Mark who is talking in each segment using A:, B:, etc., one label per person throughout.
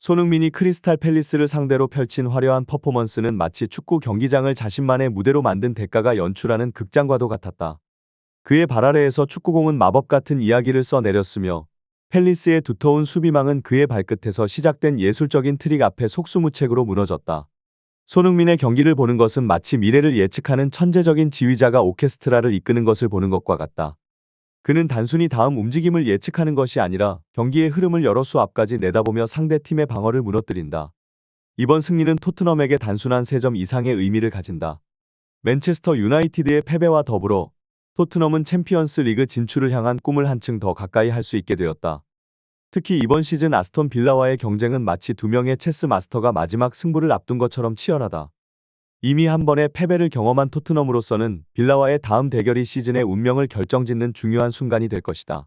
A: 손흥민이 크리스탈 팰리스를 상대로 펼친 화려한 퍼포먼스는 마치 축구 경기장을 자신만의 무대로 만든 대가가 연출하는 극장과도 같았다. 그의 발 아래에서 축구공은 마법 같은 이야기를 써내렸으며 팰리스의 두터운 수비망은 그의 발끝에서 시작된 예술적인 트릭 앞에 속수무책으로 무너졌다. 손흥민의 경기를 보는 것은 마치 미래를 예측하는 천재적인 지휘자가 오케스트라를 이끄는 것을 보는 것과 같다. 그는 단순히 다음 움직임을 예측하는 것이 아니라 경기의 흐름을 여러 수 앞까지 내다보며 상대 팀의 방어를 무너뜨린다. 이번 승리는 토트넘에게 단순한 3점 이상의 의미를 가진다. 맨체스터 유나이티드의 패배와 더불어 토트넘은 챔피언스 리그 진출을 향한 꿈을 한층 더 가까이 할 수 있게 되었다. 특히 이번 시즌 아스톤 빌라와의 경쟁은 마치 두 명의 체스 마스터가 마지막 승부를 앞둔 것처럼 치열하다. 이미 한 번의 패배를 경험한 토트넘으로서는 빌라와의 다음 대결이 시즌의 운명을 결정짓는 중요한 순간이 될 것이다.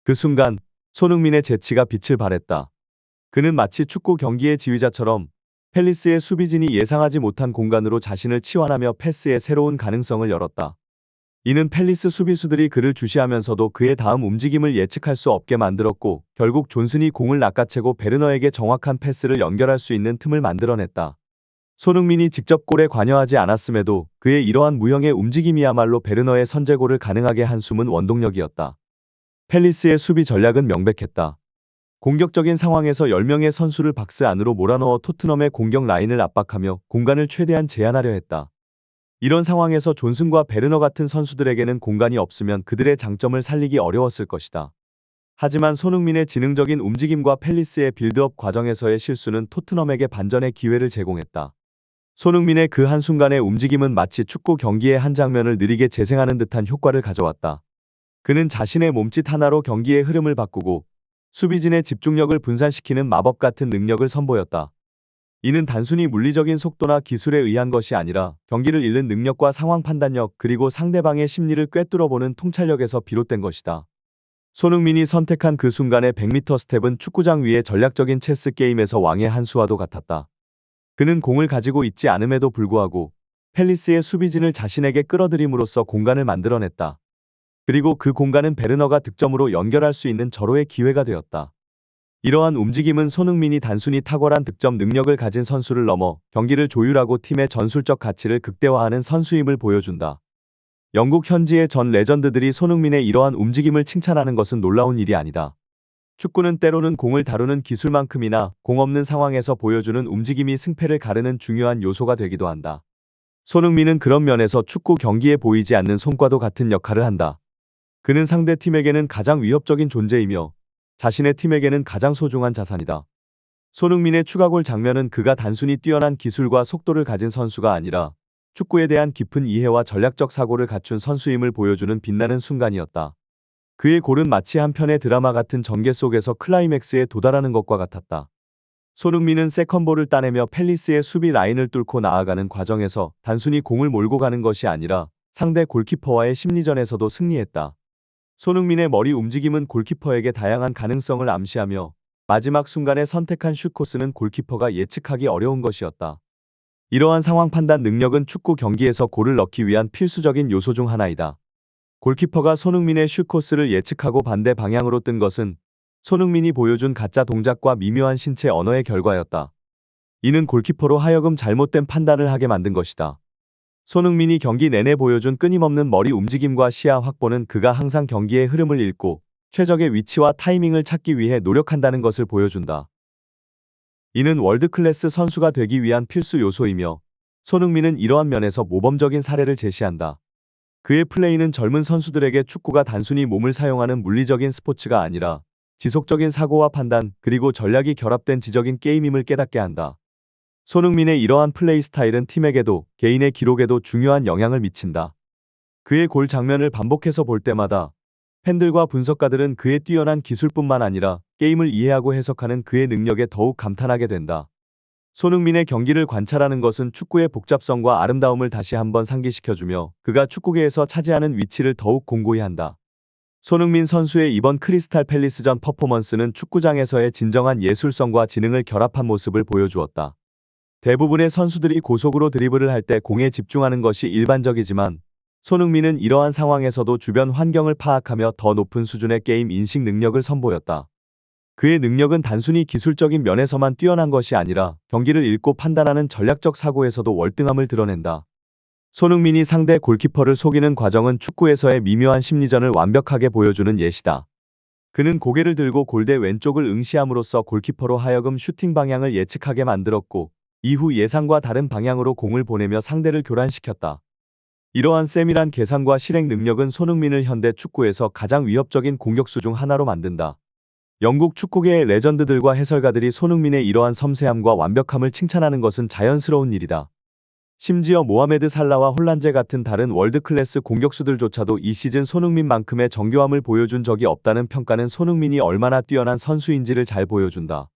A: 그 순간 손흥민의 재치가 빛을 발했다. 그는 마치 축구 경기의 지휘자처럼 팰리스의 수비진이 예상하지 못한 공간으로 자신을 치환하며 패스의 새로운 가능성을 열었다. 이는 팰리스 수비수들이 그를 주시하면서도 그의 다음 움직임을 예측할 수 없게 만들었고, 결국 존슨이 공을 낚아채고 베르너에게 정확한 패스를 연결할 수 있는 틈을 만들어냈다. 손흥민이 직접 골에 관여하지 않았음에도 그의 이러한 무형의 움직임이야말로 베르너의 선제골을 가능하게 한 숨은 원동력이었다. 팰리스의 수비 전략은 명백했다. 공격적인 상황에서 10명의 선수를 박스 안으로 몰아넣어 토트넘의 공격 라인을 압박하며 공간을 최대한 제한하려 했다. 이런 상황에서 존슨과 베르너 같은 선수들에게는 공간이 없으면 그들의 장점을 살리기 어려웠을 것이다. 하지만 손흥민의 지능적인 움직임과 팰리스의 빌드업 과정에서의 실수는 토트넘에게 반전의 기회를 제공했다. 손흥민의 그 한순간의 움직임은 마치 축구 경기의 한 장면을 느리게 재생하는 듯한 효과를 가져왔다. 그는 자신의 몸짓 하나로 경기의 흐름을 바꾸고 수비진의 집중력을 분산시키는 마법 같은 능력을 선보였다. 이는 단순히 물리적인 속도나 기술에 의한 것이 아니라 경기를 읽는 능력과 상황 판단력, 그리고 상대방의 심리를 꿰뚫어보는 통찰력에서 비롯된 것이다. 손흥민이 선택한 그 순간의 100m 스텝은 축구장 위의 전략적인 체스 게임에서 왕의 한 수와도 같았다. 그는 공을 가지고 있지 않음에도 불구하고 팰리스의 수비진을 자신에게 끌어들임으로써 공간을 만들어냈다. 그리고 그 공간은 베르너가 득점으로 연결할 수 있는 절호의 기회가 되었다. 이러한 움직임은 손흥민이 단순히 탁월한 득점 능력을 가진 선수를 넘어 경기를 조율하고 팀의 전술적 가치를 극대화하는 선수임을 보여준다. 영국 현지의 전 레전드들이 손흥민의 이러한 움직임을 칭찬하는 것은 놀라운 일이 아니다. 축구는 때로는 공을 다루는 기술만큼이나 공 없는 상황에서 보여주는 움직임이 승패를 가르는 중요한 요소가 되기도 한다. 손흥민은 그런 면에서 축구 경기에 보이지 않는 손과도 같은 역할을 한다. 그는 상대 팀에게는 가장 위협적인 존재이며 자신의 팀에게는 가장 소중한 자산이다. 손흥민의 추가골 장면은 그가 단순히 뛰어난 기술과 속도를 가진 선수가 아니라 축구에 대한 깊은 이해와 전략적 사고를 갖춘 선수임을 보여주는 빛나는 순간이었다. 그의 골은 마치 한 편의 드라마 같은 전개 속에서 클라이맥스에 도달하는 것과 같았다. 손흥민은 세컨볼을 따내며 팰리스의 수비 라인을 뚫고 나아가는 과정에서 단순히 공을 몰고 가는 것이 아니라 상대 골키퍼와의 심리전에서도 승리했다. 손흥민의 머리 움직임은 골키퍼에게 다양한 가능성을 암시하며 마지막 순간에 선택한 슛 코스는 골키퍼가 예측하기 어려운 것이었다. 이러한 상황 판단 능력은 축구 경기에서 골을 넣기 위한 필수적인 요소 중 하나이다. 골키퍼가 손흥민의 슛 코스를 예측하고 반대 방향으로 뜬 것은 손흥민이 보여준 가짜 동작과 미묘한 신체 언어의 결과였다. 이는 골키퍼로 하여금 잘못된 판단을 하게 만든 것이다. 손흥민이 경기 내내 보여준 끊임없는 머리 움직임과 시야 확보는 그가 항상 경기의 흐름을 읽고 최적의 위치와 타이밍을 찾기 위해 노력한다는 것을 보여준다. 이는 월드클래스 선수가 되기 위한 필수 요소이며 손흥민은 이러한 면에서 모범적인 사례를 제시한다. 그의 플레이는 젊은 선수들에게 축구가 단순히 몸을 사용하는 물리적인 스포츠가 아니라 지속적인 사고와 판단, 그리고 전략이 결합된 지적인 게임임을 깨닫게 한다. 손흥민의 이러한 플레이 스타일은 팀에게도 개인의 기록에도 중요한 영향을 미친다. 그의 골 장면을 반복해서 볼 때마다 팬들과 분석가들은 그의 뛰어난 기술뿐만 아니라 게임을 이해하고 해석하는 그의 능력에 더욱 감탄하게 된다. 손흥민의 경기를 관찰하는 것은 축구의 복잡성과 아름다움을 다시 한번 상기시켜주며 그가 축구계에서 차지하는 위치를 더욱 공고히 한다. 손흥민 선수의 이번 크리스탈 팰리스전 퍼포먼스는 축구장에서의 진정한 예술성과 지능을 결합한 모습을 보여주었다. 대부분의 선수들이 고속으로 드리블을 할 때 공에 집중하는 것이 일반적이지만 손흥민은 이러한 상황에서도 주변 환경을 파악하며 더 높은 수준의 게임 인식 능력을 선보였다. 그의 능력은 단순히 기술적인 면에서만 뛰어난 것이 아니라 경기를 읽고 판단하는 전략적 사고에서도 월등함을 드러낸다. 손흥민이 상대 골키퍼를 속이는 과정은 축구에서의 미묘한 심리전을 완벽하게 보여주는 예시다. 그는 고개를 들고 골대 왼쪽을 응시함으로써 골키퍼로 하여금 슈팅 방향을 예측하게 만들었고, 이후 예상과 다른 방향으로 공을 보내며 상대를 교란시켰다. 이러한 세밀한 계산과 실행 능력은 손흥민을 현대 축구에서 가장 위협적인 공격수 중 하나로 만든다. 영국 축구계의 레전드들과 해설가들이 손흥민의 이러한 섬세함과 완벽함을 칭찬하는 것은 자연스러운 일이다. 심지어 모하메드 살라와 홀란제 같은 다른 월드클래스 공격수들조차도 이 시즌 손흥민만큼의 정교함을 보여준 적이 없다는 평가는 손흥민이 얼마나 뛰어난 선수인지를 잘 보여준다.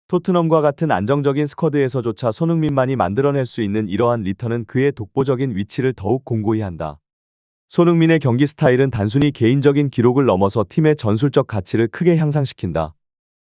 A: 토트넘과 같은 안정적인 스쿼드에서조차 손흥민만이 만들어낼 수 있는 이러한 리턴은 그의 독보적인 위치를 더욱 공고히 한다. 손흥민의 경기 스타일은 단순히 개인적인 기록을 넘어서 팀의 전술적 가치를 크게 향상시킨다.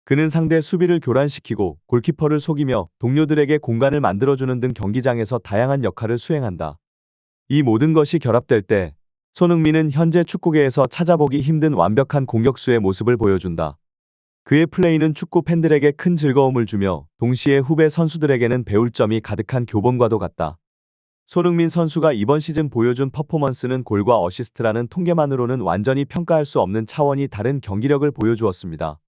A: 그는 상대 수비를 교란시키고 골키퍼를 속이며 동료들에게 공간을 만들어주는 등 경기장에서 다양한 역할을 수행한다. 이 모든 것이 결합될 때 손흥민은 현재 축구계에서 찾아보기 힘든 완벽한 공격수의 모습을 보여준다. 그의 플레이는 축구 팬들에게 큰 즐거움을 주며 동시에 후배 선수들에게는 배울 점이 가득한 교본과도 같다. 손흥민 선수가 이번 시즌 보여준 퍼포먼스는 골과 어시스트라는 통계만으로는 완전히 평가할 수 없는 차원이 다른 경기력을 보여주었습니다.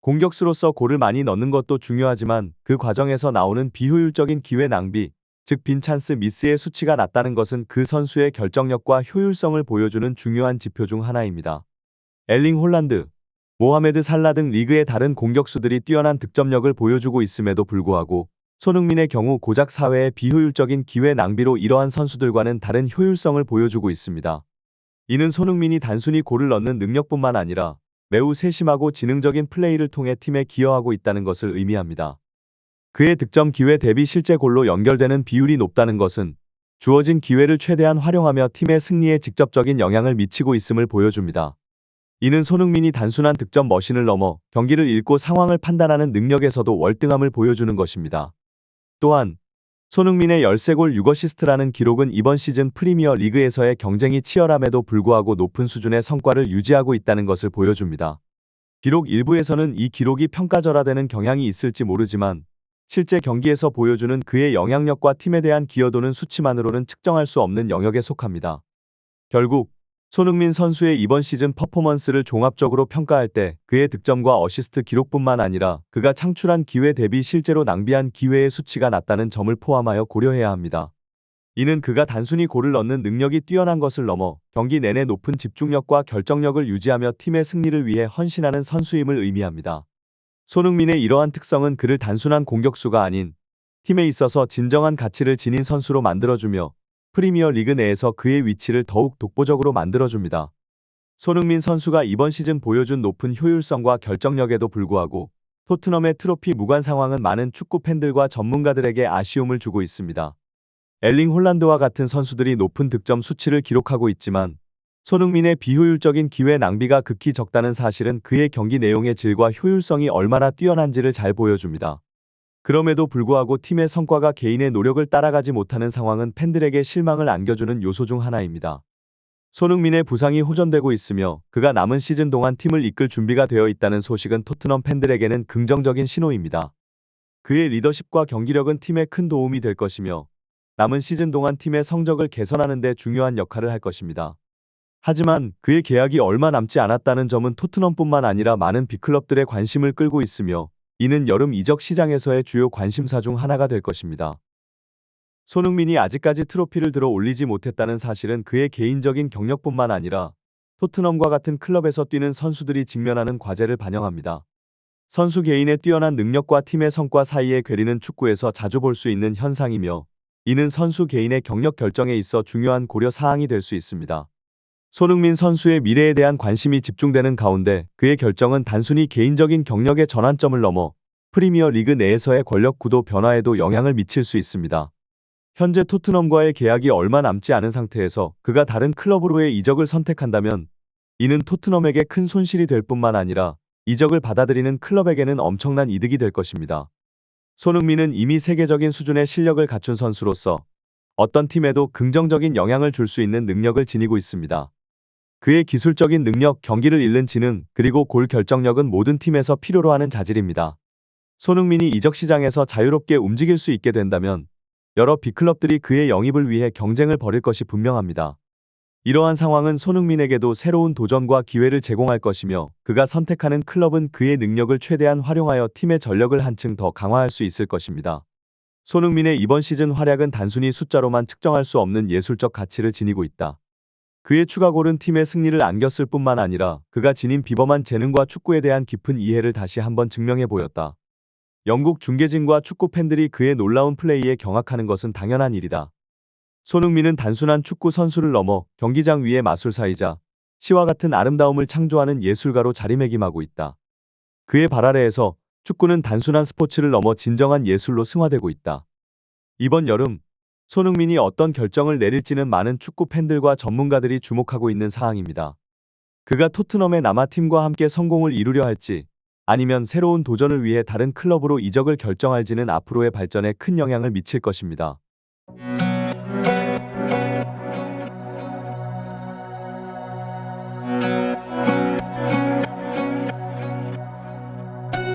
A: 공격수로서 골을 많이 넣는 것도 중요하지만 그 과정에서 나오는 비효율적인 기회 낭비, 즉 빈찬스 미스의 수치가 낮다는 것은 그 선수의 결정력과 효율성을 보여주는 중요한 지표 중 하나입니다. 엘링 홀란드, 모하메드 살라 등 리그의 다른 공격수들이 뛰어난 득점력을 보여주고 있음에도 불구하고 손흥민의 경우 고작 사회의 비효율적인 기회 낭비로 이러한 선수들과는 다른 효율성을 보여주고 있습니다. 이는 손흥민이 단순히 골을 넣는 능력뿐만 아니라 매우 세심하고 지능적인 플레이를 통해 팀에 기여하고 있다는 것을 의미합니다. 그의 득점 기회 대비 실제 골로 연결되는 비율이 높다는 것은 주어진 기회를 최대한 활용하며 팀의 승리에 직접적인 영향을 미치고 있음을 보여줍니다. 이는 손흥민이 단순한 득점 머신을 넘어 경기를 읽고 상황을 판단하는 능력에서도 월등함을 보여주는 것입니다. 또한 손흥민의 13골 6어시스트라는 기록은 이번 시즌 프리미어 리그에서의 경쟁이 치열함에도 불구하고 높은 수준의 성과를 유지하고 있다는 것을 보여줍니다. 비록 일부에서는 이 기록이 평가절하되는 경향이 있을지 모르지만 실제 경기에서 보여주는 그의 영향력과 팀에 대한 기여도는 수치만으로는 측정할 수 없는 영역에 속합니다. 결국 손흥민 선수의 이번 시즌 퍼포먼스를 종합적으로 평가할 때 그의 득점과 어시스트 기록뿐만 아니라 그가 창출한 기회 대비 실제로 낭비한 기회의 수치가 낮다는 점을 포함하여 고려해야 합니다. 이는 그가 단순히 골을 넣는 능력이 뛰어난 것을 넘어 경기 내내 높은 집중력과 결정력을 유지하며 팀의 승리를 위해 헌신하는 선수임을 의미합니다. 손흥민의 이러한 특성은 그를 단순한 공격수가 아닌 팀에 있어서 진정한 가치를 지닌 선수로 만들어주며 프리미어 리그 내에서 그의 위치를 더욱 독보적으로 만들어줍니다. 손흥민 선수가 이번 시즌 보여준 높은 효율성과 결정력에도 불구하고 토트넘의 트로피 무관 상황은 많은 축구 팬들과 전문가들에게 아쉬움을 주고 있습니다. 엘링 홀란드와 같은 선수들이 높은 득점 수치를 기록하고 있지만 손흥민의 비효율적인 기회 낭비가 극히 적다는 사실은 그의 경기 내용의 질과 효율성이 얼마나 뛰어난지를 잘 보여줍니다. 그럼에도 불구하고 팀의 성과가 개인의 노력을 따라가지 못하는 상황은 팬들에게 실망을 안겨주는 요소 중 하나입니다. 손흥민의 부상이 호전되고 있으며 그가 남은 시즌 동안 팀을 이끌 준비가 되어 있다는 소식은 토트넘 팬들에게는 긍정적인 신호입니다. 그의 리더십과 경기력은 팀에 큰 도움이 될 것이며 남은 시즌 동안 팀의 성적을 개선하는 데 중요한 역할을 할 것입니다. 하지만 그의 계약이 얼마 남지 않았다는 점은 토트넘뿐만 아니라 많은 빅클럽들의 관심을 끌고 있으며 이는 여름 이적 시장에서의 주요 관심사 중 하나가 될 것입니다. 손흥민이 아직까지 트로피를 들어 올리지 못했다는 사실은 그의 개인적인 경력뿐만 아니라 토트넘과 같은 클럽에서 뛰는 선수들이 직면하는 과제를 반영합니다. 선수 개인의 뛰어난 능력과 팀의 성과 사이의 괴리는 축구에서 자주 볼 수 있는 현상이며 이는 선수 개인의 경력 결정에 있어 중요한 고려 사항이 될 수 있습니다. 손흥민 선수의 미래에 대한 관심이 집중되는 가운데 그의 결정은 단순히 개인적인 경력의 전환점을 넘어 프리미어 리그 내에서의 권력 구도 변화에도 영향을 미칠 수 있습니다. 현재 토트넘과의 계약이 얼마 남지 않은 상태에서 그가 다른 클럽으로의 이적을 선택한다면 이는 토트넘에게 큰 손실이 될 뿐만 아니라 이적을 받아들이는 클럽에게는 엄청난 이득이 될 것입니다. 손흥민은 이미 세계적인 수준의 실력을 갖춘 선수로서 어떤 팀에도 긍정적인 영향을 줄 수 있는 능력을 지니고 있습니다. 그의 기술적인 능력, 경기를 읽는 지능, 그리고 골 결정력은 모든 팀에서 필요로 하는 자질입니다. 손흥민이 이적 시장에서 자유롭게 움직일 수 있게 된다면 여러 빅클럽들이 그의 영입을 위해 경쟁을 벌일 것이 분명합니다. 이러한 상황은 손흥민에게도 새로운 도전과 기회를 제공할 것이며 그가 선택하는 클럽은 그의 능력을 최대한 활용하여 팀의 전력을 한층 더 강화할 수 있을 것입니다. 손흥민의 이번 시즌 활약은 단순히 숫자로만 측정할 수 없는 예술적 가치를 지니고 있다. 그의 추가골은 팀의 승리를 안겼을 뿐만 아니라 그가 지닌 비범한 재능과 축구에 대한 깊은 이해를 다시 한번 증명해 보였다. 영국 중계진과 축구 팬들이 그의 놀라운 플레이에 경악하는 것은 당연한 일이다. 손흥민은 단순한 축구 선수를 넘어 경기장 위의 마술사이자 시와 같은 아름다움을 창조하는 예술가로 자리매김하고 있다. 그의 발 아래에서 축구는 단순한 스포츠를 넘어 진정한 예술로 승화되고 있다. 이번 여름 손흥민이 어떤 결정을 내릴지는 많은 축구 팬들과 전문가들이 주목하고 있는 사항입니다. 그가 토트넘에 남아 팀과 함께 성공을 이루려 할지 아니면 새로운 도전을 위해 다른 클럽으로 이적을 결정할지는 앞으로의 발전에 큰 영향을 미칠 것입니다.